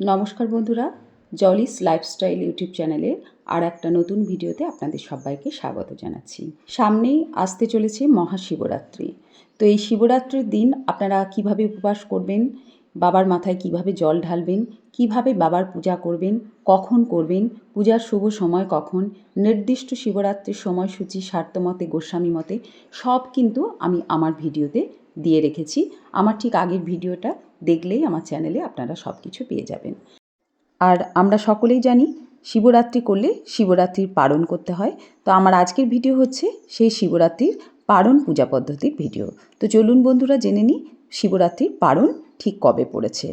নমস্কার বন্ধুরা, জলিস lifestyle YouTube চ্যানেলের আর একটা নতুন ভিডিওতে আপনাদের সবাইকে স্বাগত জানাচ্ছি। সামনেই আসতে চলেছে মহাশিবরাত্রি। তো এই শিবরাত্রির দিন আপনারা কিভাবে উপবাস করবেন, বাবার মাথায় কিভাবে জল ঢালবেন, কিভাবে বাবার পূজা করবেন, কখন করবেন, পূজার শুভ সময় কখন, নির্দিষ্ট শিবরাত্রির সময়সূচি শার্তমতে গোস্বামী মতে সব কিন্তু আমি আমার ভিডিওতে দিয়ে রেখেছি। আমার ঠিক আগের ভিডিওটা দেখলেই আমার চ্যানেলে আপনারা সব কিছু পেয়ে যাবেন। আর আমরা সকলেই জানি শিবরাত্রি করলে শিবরাত্রির পালন করতে হয়। তো আমার আজকের ভিডিও হচ্ছে সেই শিবরাত্রির পালন পূজা পদ্ধতির ভিডিও। তো চলুন বন্ধুরা জেনে নিই শিবরাত্রির পালন ঠিক কবে পড়েছে,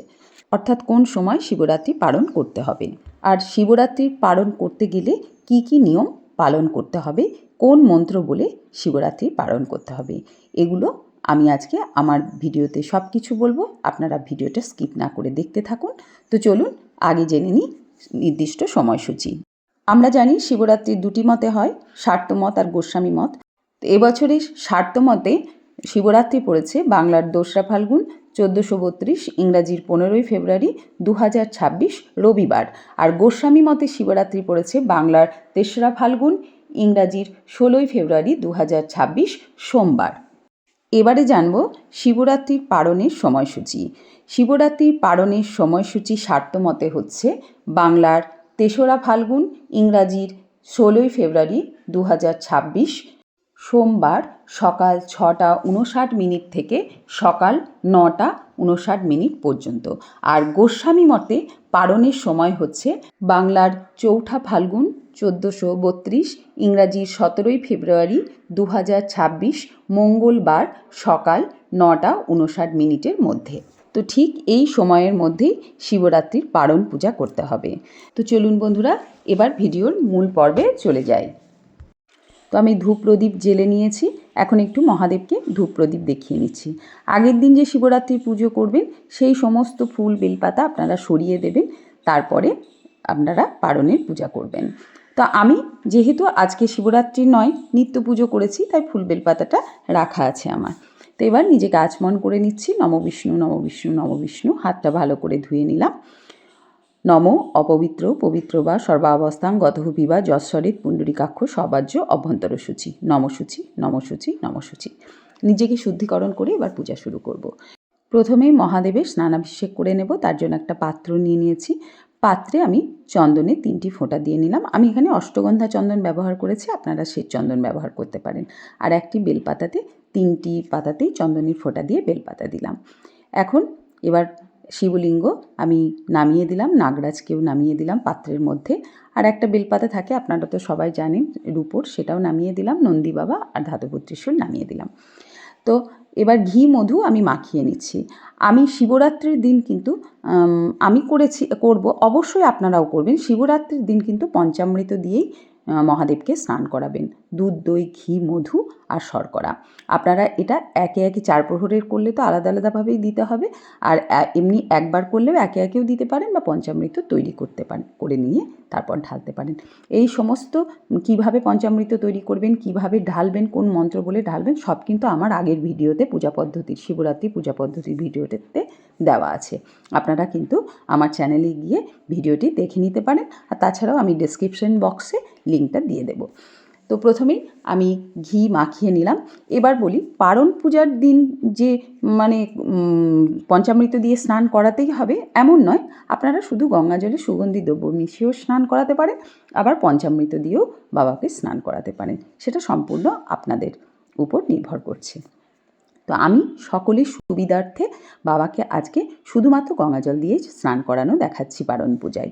অর্থাৎ কোন সময় শিবরাত্রি পালন করতে হবে। আর শিবরাত্রির পালন করতে গেলে কি কি নিয়ম পালন করতে হবে, কোন মন্ত্র বলে শিবরাত্রি পালন করতে হবে, এগুলো আমি আজকে আমার ভিডিওতে সব কিছু বলবো। আপনারা ভিডিওটা স্কিপ না করে দেখতে থাকুন। তো চলুন আগে জেনে নিই নির্দিষ্ট সময়সূচি। আমরা জানি শিবরাত্রির দুটি মতে হয়, শাক্ত মত আর গোস্বামী মত। তো এবছরের শাক্ত মতে শিবরাত্রি পড়েছে বাংলার 2রা ফাল্গুন 1432, ইংরাজির 15ই ফেব্রুয়ারি 2026 রবিবার। আর গোস্বামী মতে শিবরাত্রি পড়েছে বাংলার 3রা ফাল্গুন, ইংরাজির 16ই ফেব্রুয়ারি 2026 সোমবার। এবারে জানব শিবরাত্রির পালনের সময়সূচি। শিবরাত্রির পালনের সময়সূচি শাক্তমতে হচ্ছে বাংলার 3রা ফাল্গুন, ইংরাজির 16ই ফেব্রুয়ারি 2026 সোমবার সকাল 6টা 59 থেকে সকাল 9টা 59 পর্যন্ত। আর গোস্বামী মতে পালনের সময় হচ্ছে বাংলার 4ঠা ফাল্গুন 1432, ইংরাজির 17ই ফেব্রুয়ারি 2026 মঙ্গলবার সকাল 9টা 59 মধ্যে। তো ঠিক এই সময়ের মধ্যেই শিবরাত্রির পালন পূজা করতে হবে। তো চলুন বন্ধুরা এবার ভিডিওর মূল পর্বে চলে যাই। তো আমি ধূপ প্রদীপ জেলে নিয়েছি, এখন একটু মহাদেবকে ধূপ প্রদীপ দেখিয়ে নিচ্ছি। আগের দিন যে শিবরাত্রির পুজো করবেন সেই সমস্ত ফুল বেলপাতা আপনারা সরিয়ে দেবেন, তারপরে আপনারা পালনের পূজা করবেন। তো আমি যেহেতু আজকে শিবরাত্রি নয়, নিত্য পুজো করেছি, তাই ফুল বেলপাতাটা রাখা আছে আমার। তো এবার নিজেকে আচমন করে নিচ্ছি, নম বিষ্ণু নম বিষ্ণু নম বিষ্ণু। হাতটা ভালো করে ধুয়ে নিলাম। নম অপবিত্র পবিত্র বা সর্বাবস্থাং গতঃ বিবা যশ্বরিত পুণ্ডরীকাক্ষ সবাজ্য অভ্যন্তরসূচি নমসূচি নমসূচি নমসূচি। নিজেকে শুদ্ধিকরণ করে এবার পূজা শুরু করব। প্রথমেই মহাদেবের স্নানাভিষেক করে নেব। তার জন্য একটা পাত্র নিয়ে নিয়েছি। পাত্রে আমি চন্দনে 3টি ফোঁটা দিয়ে নিলাম। আমি এখানে অষ্টগন্ধা চন্দন ব্যবহার করেছি, আপনারা শ্বেত চন্দন ব্যবহার করতে পারেন। আর একটি বেলপাতাতে 3টি পাতাতেই চন্দনের ফোঁটা দিয়ে বেলপাতা দিলাম। এখন এবার শিবলিঙ্গ আমি নামিয়ে দিলাম, নাগরাজকেও নামিয়ে দিলাম পাত্রের মধ্যে। আর একটা বেলপাতা থাকে, আপনারা তো সবাই জানেন, রূপোর, সেটাও নামিয়ে দিলাম। নন্দী বাবা আর ধাতব ত্রিশূল নামিয়ে দিলাম। তো এবার ঘি মধু আমি মাখিয়ে নিচ্ছি। আমি শিবরাত্রির দিন কিন্তু আমি করব, অবশ্যই আপনারাও করবেন। শিবরাত্রির দিন কিন্তু পঞ্চামৃত দিয়েই মহাদেবকে স্নান করাবেন, দুধ দই ঘি মধু আর শর্করা। আপনারা এটা একে একে 4 প্রহরের করলে তো আলাদা আলাদাভাবেই দিতে হবে, আর এমনি একবার করলেও একে একেও দিতে পারেন, বা পঞ্চামৃত তৈরি করতে পারেন, করে নিয়ে তারপর ঢালতে পারেন। এই সমস্ত কিভাবে পঞ্চামৃত তৈরি করবেন, কিভাবে ঢালবেন, কোন মন্ত্র বলে ঢালবেন, সব কিন্তু আমার আগের ভিডিওতে পূজা পদ্ধতির, শিবরাত্রি পূজা পদ্ধতির ভিডিওতে দেওয়া আছে। আপনারা কিন্তু আমার চ্যানেলে গিয়ে ভিডিওটি দেখে নিতে পারেন। আর তাছাড়াও আমি ডেসক্রিপশন বক্সে লিঙ্কটা দিয়ে দেব। তো প্রথমেই আমি ঘি মাখিয়ে নিলাম। এবার বলি, পারণ পূজার দিন যে মানে পঞ্চামৃত দিয়ে স্নান করাতেই হবে এমন নয়। আপনারা শুধু গঙ্গা জলে সুগন্ধি দ্রব্য মিশিয়েও স্নান করাতে পারেন, আবার পঞ্চামৃত দিয়েও বাবাকে স্নান করাতে পারেন। সেটা সম্পূর্ণ আপনাদের উপর নির্ভর করছে। তো আমি সকলের সুবিধার্থে বাবাকে আজকে শুধুমাত্র গঙ্গা জল দিয়েই স্নান করানো দেখাচ্ছি পারণ পূজায়,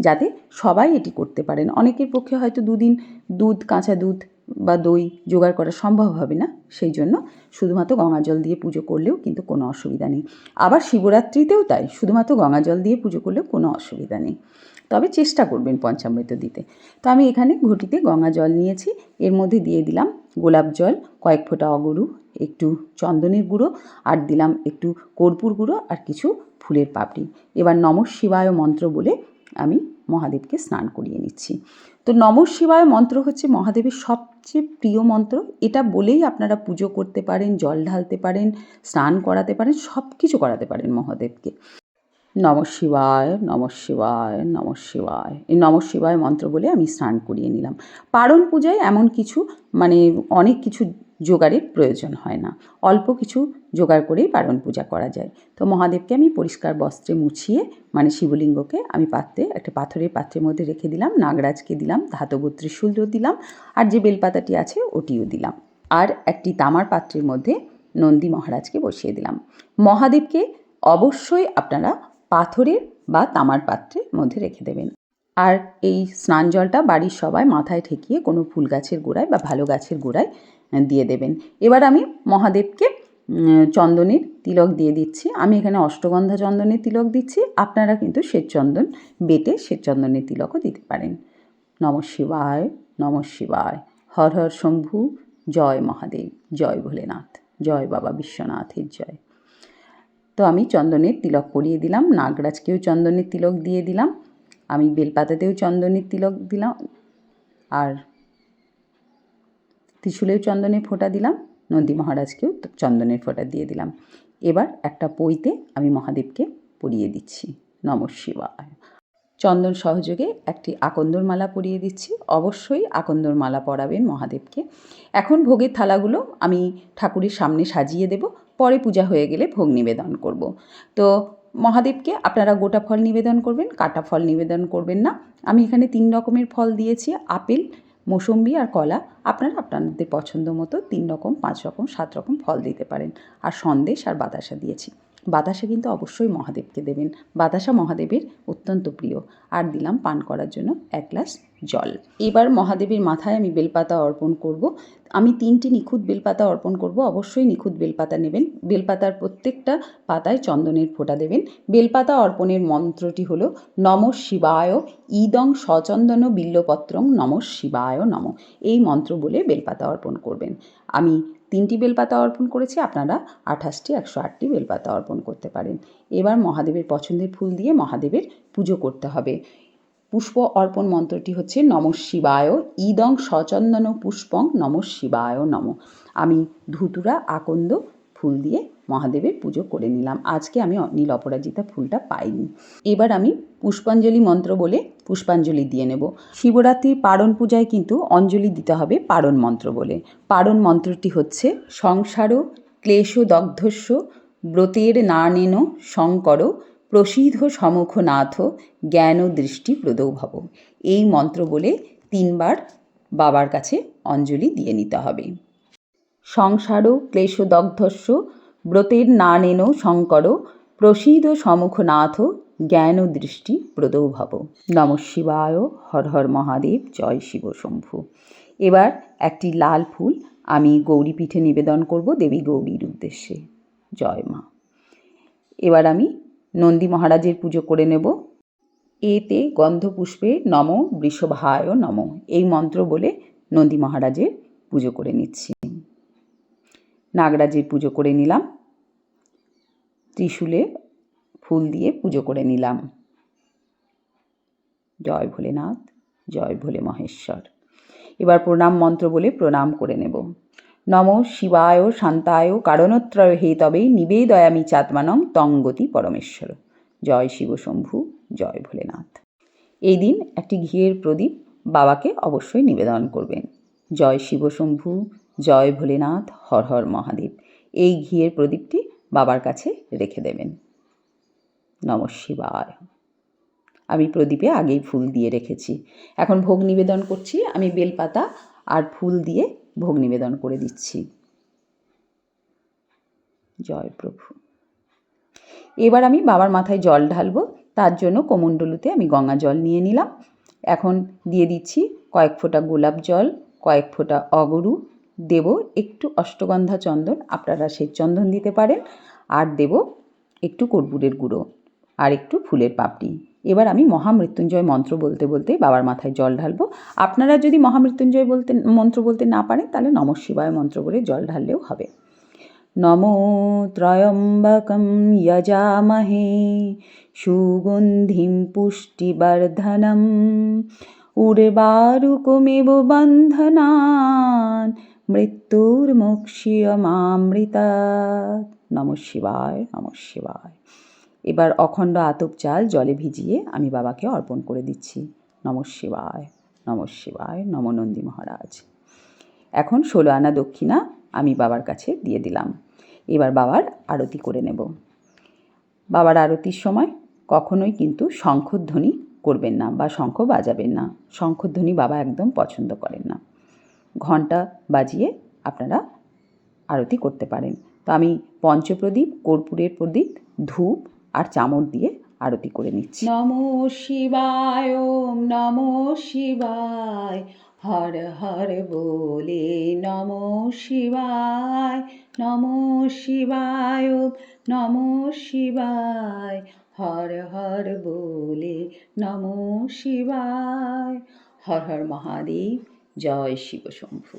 যাতে সবাই এটি করতে পারেন। অনেকের পক্ষে হয়তো 2 দিন দুধ, কাঁচা দুধ বা দই জোগাড় করা সম্ভব হবে না, সেই জন্য শুধুমাত্র গঙ্গা জল দিয়ে পুজো করলেও কিন্তু কোনো অসুবিধা নেই। আবার শিবরাত্রিতেও তাই, শুধুমাত্র গঙ্গা জল দিয়ে পুজো করলেও কোনো অসুবিধা নেই, তবে চেষ্টা করবেন পঞ্চামৃত দিতে। তো আমি এখানে ঘটিতে গঙ্গা জল নিয়েছি, এর মধ্যে দিয়ে দিলাম গোলাপ জল, কয়েক ফোঁটা অগরু, একটু চন্দনের গুঁড়ো, আর দিলাম একটু কর্পূর গুঁড়ো আর কিছু ফুলের পাপড়ি। এবার নমঃ শিবায় মন্ত্র বলে আমি মহাদেবকে স্নান করিয়ে নিচ্ছি। তো নমঃ শিবায় মন্ত্র হচ্ছে মহাদেবের সবচেয়ে প্রিয় মন্ত্র। এটা বলেই আপনারা পুজো করতে পারেন, জল ঢালতে পারেন, স্নান করাতে পারেন, সব কিছু করাতে পারেন মহাদেবকে। নমঃ শিবায়, নমঃ শিবায়, নমঃ শিবায়। এই নমঃ শিবায় মন্ত্র বলে আমি স্নান করিয়ে নিলাম। পারণ পূজায় এমন কিছু অনেক কিছু জোগাড়ের প্রয়োজন হয় না। অল্প কিছু জোগাড় করেই পারণ পূজা করা যায়। তো মহাদেবকে আমি পরিষ্কার বস্ত্রে মুছিয়ে শিবলিঙ্গকে আমি একটা পাথরের পাত্রের মধ্যে রেখে দিলাম। নাগরাজকে দিলাম, ধাতব ত্রিশূলও দিলাম, আর যে বেলপাতাটি আছে ওটিও দিলাম। আর একটি তামার পাত্রের মধ্যে নন্দী মহারাজকে বসিয়ে দিলাম। মহাদেবকে অবশ্যই আপনারা পাথরের বা তামার পাত্রের মধ্যে রেখে দেবেন। আর এই স্নান জলটা বাড়ির সবাই মাথায় ঠেকিয়ে কোনো ফুল গাছের গোড়ায় বা ভালো গাছের গোড়ায় দিয়ে দেবেন। এবার আমি মহাদেবকে চন্দনের তিলক দিয়ে দিচ্ছি। আমি এখানে অষ্টগন্ধা চন্দনের তিলক দিচ্ছি, আপনারা কিন্তু শ্বেতচন্দন বেটে শ্বেতচন্দনের তিলকও দিতে পারেন। নমঃ শিবায়, নমঃ শিবায়। হর হর শম্ভু, জয় মহাদেব, জয় ভোলেনাথ, জয় বাবা বিশ্বনাথের জয়। তো আমি চন্দনের তিলক পরিয়ে দিলাম, নাগরাজকেও চন্দনের তিলক দিয়ে দিলাম, আমি বেলপাতাতেও চন্দনের তিলক দিলাম, আর ত্রিশূলেও চন্দনের ফোঁটা দিলাম, নন্দী মহারাজকেও চন্দনের ফোঁটা দিয়ে দিলাম। এবার একটা পইতে আমি মহাদেবকে পরিয়ে দিচ্ছি। নমঃ শিবায়। চন্দন সহযোগে একটি আকন্দর মালা পরিয়ে দিচ্ছি। অবশ্যই আকন্দর মালা পরাবেন মহাদেবকে। এখন ভোগের থালাগুলো আমি ঠাকুরের সামনে সাজিয়ে দেব, পরে পূজা হয়ে গেলে ভোগ নিবেদন করব। তো মহাদেবকে আপনারা গোটা ফল নিবেদন করবেন, কাটা ফল নিবেদন করবেন না। আমি এখানে 3 রকমের ফল দিয়েছি, আপেল, মৌসম্বি আর কলা। আপনারা আপনাদের পছন্দ মতো 3 রকম, 5 রকম, 7 রকম ফল দিতে পারেন। আর সন্দেশ আর বাতাসা দিয়েছি। বাতাসা কিন্তু অবশ্যই মহাদেবকে দেবেন, বাতাসা মহাদেবের অত্যন্ত প্রিয়। আর দিলাম পান করার জন্য 1 গ্লাস জল। এবার মহাদেবের মাথায় আমি বেলপাতা অর্পণ করব। আমি 3টি নিখুঁত বেলপাতা অর্পণ করব, অবশ্যই নিখুঁত বেলপাতা নেবেন। বেলপাতার প্রত্যেকটা পাতায় চন্দনের ফোঁটা দেবেন। বেলপাতা অর্পণের মন্ত্রটি হল নমঃ শিবায় ইদং সচন্দন বিল্বপত্রং নমঃ শিবায় নমঃ। এই মন্ত্র বলে বেলপাতা অর্পণ করবেন। আমি 3টি বেলপাতা অর্পণ করেছি, আপনারা 28টি 108টি বেলপাতা অর্পণ করতে পারেন। এবার মহাদেবের পছন্দের ফুল দিয়ে মহাদেবের পুজো করতে হবে। পুষ্প অর্পণ মন্ত্রটি হচ্ছে নমঃ শিবায় ইদং সচন্দন পুষ্পং নমঃ শিবায় নমঃ। আমি ধুতুরা আকন্দ ফুল দিয়ে মহাদেবের পুজো করে নিলাম। আজকে আমি নীল অপরাজিতা ফুলটা পাইনি। এবার আমি পুষ্পাঞ্জলি মন্ত্র বলে পুষ্পাঞ্জলি দিয়ে নেব। শিবরাত্রির পারণ পূজায় কিন্তু অঞ্জলি দিতে হবে পারণ মন্ত্র বলে। পারণ মন্ত্রটি হচ্ছে সংসার ক্লেশ দগ্ধস্য ব্রতের নানেন শঙ্কর প্রসিদ্ধ সমুখ নাথ জ্ঞান দৃষ্টি প্রদৌ ভব। এই মন্ত্র বলে 3 বার বাবার কাছে অঞ্জলি দিয়ে নিতে হবে। সংসার ক্লেশ দগ্ধস্য ব্রতের নানেন শঙ্কর প্রসিদ্ধ সমুখ নাথ জ্ঞান দৃষ্টি প্রদৌ ভব। নমঃ শিবায়, হর হর মহাদেব, জয় শিব শম্ভু। এবার একটি লাল ফুল আমি গৌরীপীঠে নিবেদন করব দেবী গৌরীর উদ্দেশ্যে। জয় মা। এবার আমি নন্দী মহারাজের পুজো করে নেব। এতে গন্ধপুষ্পে নম বৃষভায় নম। এই মন্ত্র বলে নন্দী মহারাজের পুজো করে নিচ্ছি। নাগরাজের পুজো করে নিলাম, ত্রিশূলে ফুল দিয়ে পুজো করে নিলাম। জয় ভোলেনাথ, জয় ভোলে মহেশ্বর। এবার প্রণাম মন্ত্র বলে প্রণাম করে নেব। নমঃ শিবায় শান্তায় কারণত্রয় হেতবে নিবেদয়ামি চাত্মানং তঙ্গতি পরমেশ্বর। জয় শিব শম্ভু, জয় ভোলেনাথ। এই দিন একটি ঘিয়ের প্রদীপ বাবাকে অবশ্যই নিবেদন করবেন। জয় শিব শম্ভু, জয় ভোলেনাথ, হর হর মহাদেব। এই ঘিয়ের প্রদীপটি বাবার কাছে রেখে দেবেন। নমঃ শিবায়। আমি প্রদীপে আগেই ফুল দিয়ে রেখেছি। এখন ভোগ নিবেদন করছি। আমি বেলপাতা আর ফুল দিয়ে ভোগ নিবেদন করে দিচ্ছি। জয় প্রভু। এবার আমি বাবার মাথায় জল ঢালবো। তার জন্য কোমণ্ডলুতে আমি গঙ্গা জল নিয়ে নিলাম। এখন দিয়ে দিচ্ছি কয়েক ফোঁটা গোলাপ জল, কয়েক ফোঁটা অগরু, দেব একটু অষ্টগন্ধা চন্দন, আপনারা সেই চন্দন দিতে পারেন, আর দেব একটু কর্পূরের গুঁড়ো আর একটু ফুলের পাপড়ি। এবার আমি মহামৃত্যুঞ্জয় মন্ত্র বলতে বলতে বাবার মাথায় জল ঢালবো। আপনারা যদি মহামৃত্যুঞ্জয় মন্ত্র বলতে না পারেন তাহলে নমঃ শিবায় মন্ত্র বলে জল ঢাললেও হবে। নমো ত্রয়ম্বকং যজামহে সুগন্ধিং পুষ্টিবর্ধনং উর্বারুকমিব বন্ধনান মৃত্যুর্মোক্ষীয়মামৃতাৎ। নমঃ শিবায়, নমঃ শিবায়। এবার অখণ্ড আতপ চাল জলে ভিজিয়ে আমি বাবাকে অর্পণ করে দিচ্ছি। নমঃ শিবায়, নমঃ শিবায়, নম নন্দী মহারাজ। এখন 16 আনা দক্ষিণা আমি বাবার কাছে দিয়ে দিলাম। এবার বাবার আরতি করে নেব। বাবার আরতির সময় কখনোই কিন্তু শঙ্খধ্বনি করবেন না বা শঙ্খ বাজাবেন না। শঙ্খধ্বনি বাবা একদম পছন্দ করেন না। ঘণ্টা বাজিয়ে আপনারা আরতি করতে পারেন। তো আমি পঞ্চপ্রদীপ, কর্পূরের প্রদীপ, ধূপ আর চামর দিয়ে আরতি করে নিচ্ছি। নমঃ শিবায়, ওম নমঃ শিবায়, হর হর বলে নমঃ শিবায়, নমঃ শিবায়, ওম নমঃ শিবায়, হর হর বলে নমঃ শিবায়। হর হর মহাদেব, জয় শিব শম্ভু।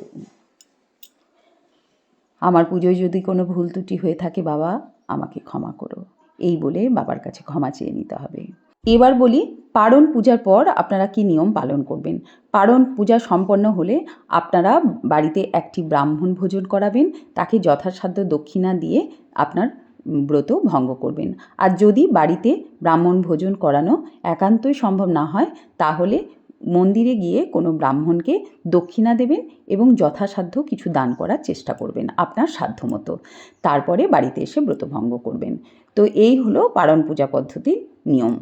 আমার পুজোয় যদি কোনো ভুল ত্রুটি হয়ে থাকে বাবা আমাকে ক্ষমা করো, এই বলে বাবার কাছে ক্ষমা চেয়ে নিতে হবে। এবার বলি পারণ পূজার পর আপনারা কি নিয়ম পালন করবেন। পারণ পূজা সম্পন্ন হলে আপনারা বাড়িতে একটি ব্রাহ্মণ ভোজন করাবেন, তাকে যথাসাধ্য দক্ষিণা দিয়ে আপনার ব্রত ভঙ্গ করবেন। আর যদি বাড়িতে ব্রাহ্মণ ভোজন করানো একান্তই সম্ভব না হয় তাহলে মন্দিরে গিয়ে কোনো ব্রাহ্মণকে দক্ষিণা দেবেন এবং যথাসাধ্য কিছু দান করার চেষ্টা করবেন আপনার সাধ্যমতো। তারপরে বাড়িতে এসে ব্রতভঙ্গ করবেন। তো এই হলো পারণ পূজা পদ্ধতির নিয়ম।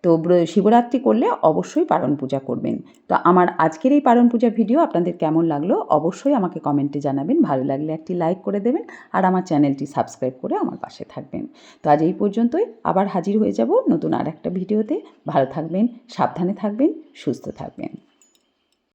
তো শিবরাত্রি করলে অবশ্যই পারণ পূজা করবেন। তো আমার আজকের এই পারণ পূজা ভিডিও আপনাদের কেমন লাগলো অবশ্যই আমাকে কমেন্টে জানাবেন। ভালো লাগলে একটি লাইক করে দেবেন আর আমার চ্যানেলটি সাবস্ক্রাইব করে আমার পাশে থাকবেন। তো আজ এই পর্যন্তই, আবার হাজির হয়ে যাব নতুন আর একটা ভিডিওতে। ভালো থাকবেন, সাবধানে থাকবেন, সুস্থ থাকবেন।